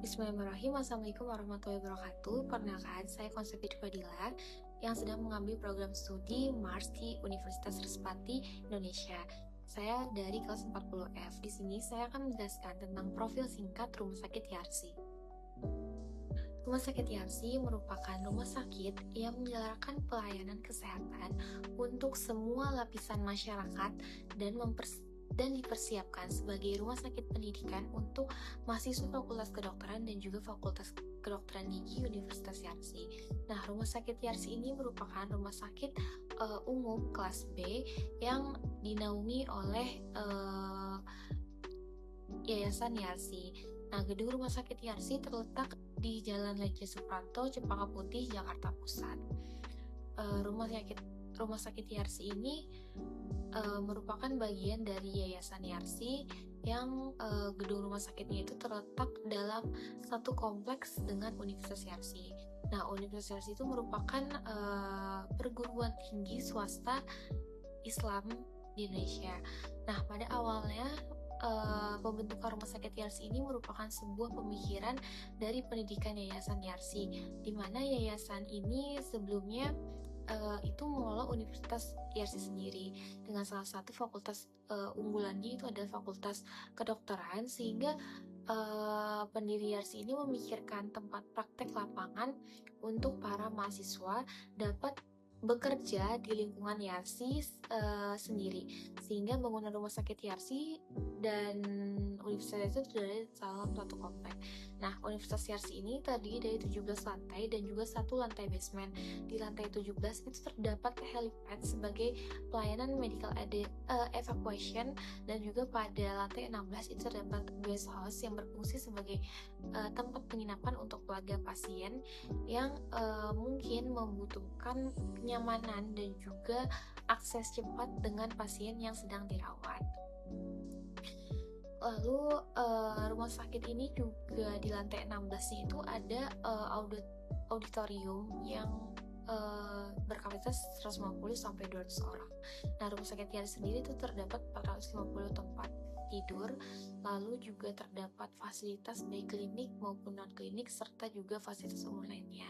Bismillahirrahmanirrahim. Assalamualaikum warahmatullahi wabarakatuh. Perkenalkan, saya Konsepit Fadila yang sedang mengambil program studi MARS di Universitas Respati Indonesia. Saya dari kelas 40F. Di sini saya akan menjelaskan tentang profil singkat Rumah Sakit Yarsi. Rumah Sakit Yarsi merupakan rumah sakit yang menyelenggarakan pelayanan kesehatan untuk semua lapisan masyarakat dan dipersiapkan sebagai rumah sakit pendidikan untuk mahasiswa Fakultas Kedokteran dan juga Fakultas Kedokteran Gigi Universitas Yarsi. Nah, Rumah Sakit Yarsi ini merupakan rumah sakit umum kelas B yang dinaungi oleh Yayasan Yarsi. Nah, gedung Rumah Sakit Yarsi terletak di Jalan Lejen Supranto, Cempaka Putih, Jakarta Pusat. Rumah Sakit Yarsi ini merupakan bagian dari Yayasan Yarsi yang gedung rumah sakitnya itu terletak dalam satu kompleks dengan Universitas Yarsi. Nah, Universitas Yarsi itu merupakan perguruan tinggi swasta Islam di Indonesia. Nah, pada awalnya pembentukan Rumah Sakit Yarsi ini merupakan sebuah pemikiran dari pendidikan Yayasan Yarsi, di mana yayasan ini sebelumnya itu mengelola Universitas Yarsi sendiri dengan salah satu fakultas unggulannya itu adalah Fakultas Kedokteran, sehingga pendiri Yarsi ini memikirkan tempat praktek lapangan untuk para mahasiswa dapat bekerja di lingkungan Yarsi sendiri, sehingga bangunan Rumah Sakit Yarsi dan Universitas itu dari salah satu komplek. Nah, Universitas Yarsi ini terdiri dari 17 lantai dan juga satu lantai basement. Di lantai 17 itu terdapat helipad sebagai pelayanan medical evacuation, dan juga pada lantai 16 itu terdapat guest house yang berfungsi sebagai tempat penginapan untuk keluarga pasien yang mungkin membutuhkan kenyamanan dan juga akses cepat dengan pasien yang sedang dirawat. Lalu rumah sakit ini juga di lantai 16-nya itu ada auditorium yang berkapasitas 150 sampai 200 orang. Nah, Rumah Sakit Yarsi sendiri itu terdapat 450 tempat tidur, lalu juga terdapat fasilitas baik klinik maupun non-klinik serta juga fasilitas umum lainnya.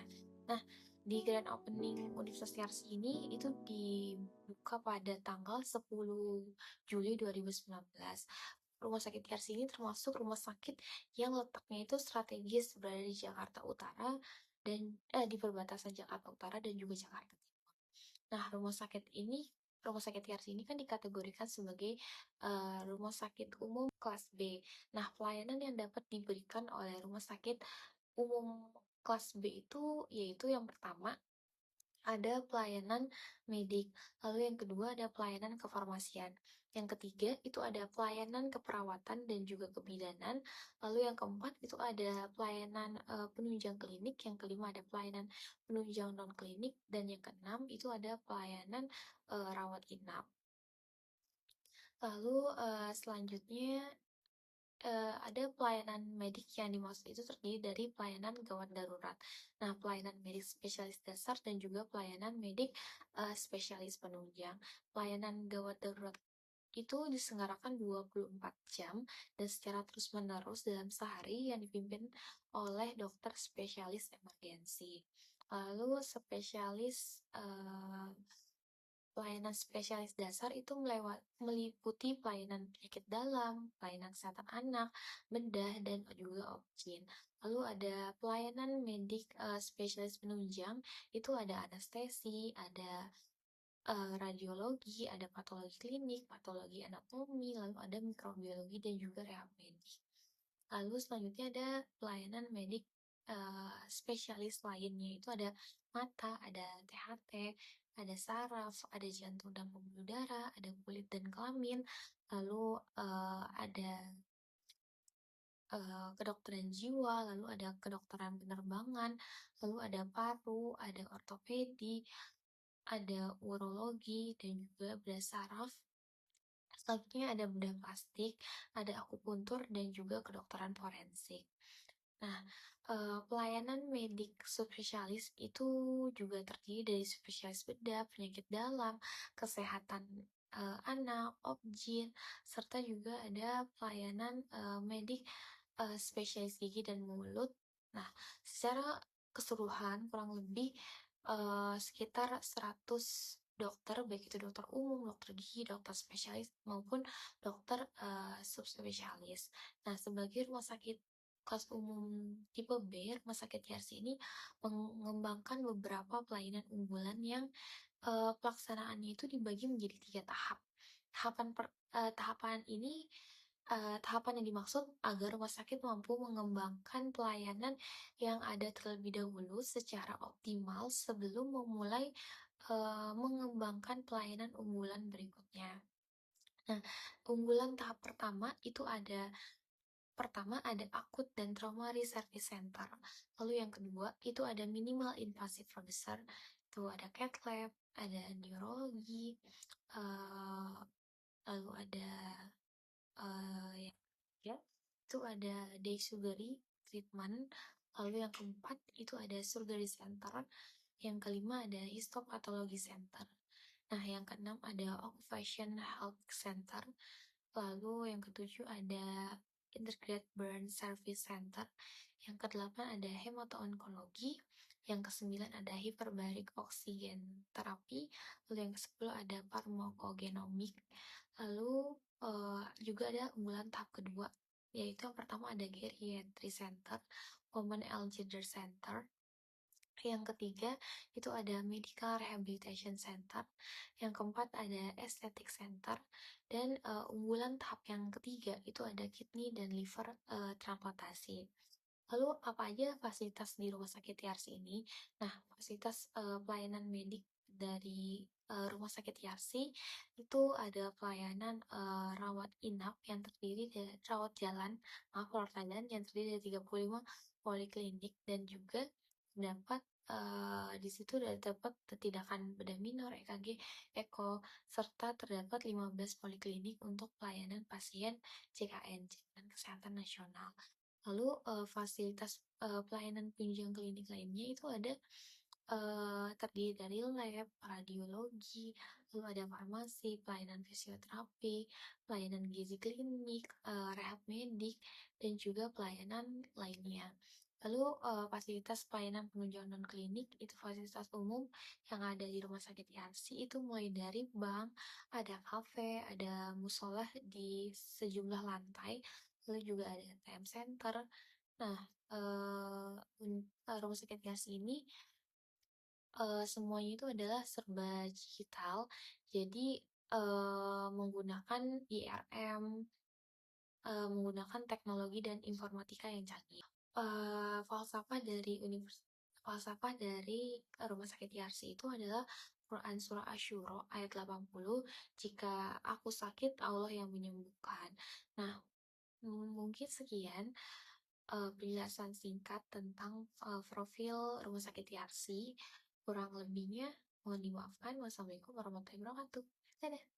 Nah, di grand opening Universitas Yarsi ini itu dibuka pada tanggal 10 Juli 2019. Rumah Sakit Yarsi ini termasuk rumah sakit yang letaknya itu strategis, berada di Jakarta Utara dan di perbatasan Jakarta Utara dan juga Jakarta Timur. Nah, Rumah Sakit Yarsi ini kan dikategorikan sebagai rumah sakit umum kelas B. Nah, pelayanan yang dapat diberikan oleh rumah sakit umum kelas B itu yaitu yang pertama ada pelayanan medik, lalu yang kedua ada pelayanan kefarmasian, yang ketiga itu ada pelayanan keperawatan dan juga kebidanan, lalu yang keempat itu ada pelayanan penunjang klinik, yang kelima ada pelayanan penunjang non klinik, dan yang keenam itu ada pelayanan rawat inap. Lalu selanjutnya ada pelayanan medik yang dimaksud itu terdiri dari pelayanan gawat darurat. Nah, pelayanan medik spesialis dasar dan juga pelayanan medik spesialis penunjang. Pelayanan gawat darurat itu diselenggarakan 24 jam dan secara terus-menerus dalam sehari yang dipimpin oleh dokter spesialis emergensi. Lalu pelayanan spesialis dasar itu meliputi pelayanan penyakit dalam, pelayanan kesehatan anak, bedah, dan juga obgyn. Lalu ada pelayanan medik spesialis penunjang, itu ada anestesi, ada radiologi, ada patologi klinik, patologi anatomi, lalu ada mikrobiologi dan juga rehab medik. Lalu selanjutnya ada pelayanan medik spesialis lainnya, itu ada mata, ada THT, ada saraf, ada jantung dan pembuluh darah, ada kulit dan kelamin, lalu ada kedokteran jiwa, lalu ada kedokteran penerbangan, lalu ada paru, ada ortopedi, ada urologi, dan juga bedah saraf. Selanjutnya ada bedah plastik, ada akupuntur, dan juga kedokteran forensik. Nah, pelayanan medik subspesialis itu juga terdiri dari spesialis bedah, penyakit dalam, kesehatan anak, obgyn, serta juga ada pelayanan medik spesialis gigi dan mulut. Nah, secara keseluruhan kurang lebih, sekitar 100 dokter, baik itu dokter umum, dokter gigi, dokter spesialis, maupun dokter, subspesialis. Nah, sebagai rumah sakit kelas umum tipe B, Rumah Sakit Yarsi ini mengembangkan beberapa pelayanan unggulan yang pelaksanaannya itu dibagi menjadi 3 tahap. Tahapan ini, tahapan yang dimaksud agar rumah sakit mampu mengembangkan pelayanan yang ada terlebih dahulu secara optimal sebelum memulai, mengembangkan pelayanan unggulan berikutnya. Nah, unggulan tahap pertama ada akut dan trauma reservice center. Lalu yang kedua itu ada minimal invasive register, itu ada cath lab, ada neurologi, eh, lalu ada yang ketiga itu ada day surgery treatment, lalu yang keempat itu ada surgery center, yang kelima ada histopatology center. Nah, yang keenam ada occupational health center, lalu yang ketujuh ada integrated burn service center, yang kedelapan ada hemato-onkologi, yang kesembilan ada hyperbaric oxygen terapi, lalu yang kesepuluh ada farmakogenomik, lalu juga ada unggulan tahap kedua, yaitu yang pertama ada geriatry center, women and gender center, yang ketiga itu ada medical rehabilitation center, yang keempat ada aesthetic center, dan unggulan tahap yang ketiga itu ada kidney dan liver transplantasi. Lalu apa aja fasilitas di Rumah Sakit Yarsi ini? Nah, fasilitas pelayanan medik dari Rumah Sakit Yarsi itu ada pelayanan rawat inap yang terdiri dari rawat jalan, rawat jalan yang terdiri dari 35 poliklinik, dan juga dapat di situ terdapat tindakan bedah minor, EKG, eko, serta terdapat 15 poliklinik untuk pelayanan pasien JKN, Jaminan Kesehatan Nasional. Lalu fasilitas pelayanan penunjang klinik lainnya itu ada terdiri dari lab, radiologi, lalu ada farmasi, pelayanan fisioterapi, pelayanan gizi klinik, rehab medik, dan juga pelayanan lainnya. Lalu fasilitas pelayanan penunjang non klinik itu fasilitas umum yang ada di Rumah Sakit Yarsi itu mulai dari bank, ada kafe, ada musola di sejumlah lantai, lalu juga ada ATM center. Nah, Rumah Sakit Yarsi ini semuanya itu adalah serba digital, jadi menggunakan IRM, menggunakan teknologi dan informatika yang canggih. Eee, falsafah dari falsafah dari Rumah Sakit Yarsi itu adalah Quran Surah Asy-Syura ayat 80, "Jika aku sakit, Allah yang menyembuhkan." Nah, mungkin sekian penjelasan singkat tentang profil Rumah Sakit Yarsi. Kurang lebihnya mohon dimaafkan. Wassalamualaikum warahmatullahi wabarakatuh. Dadah.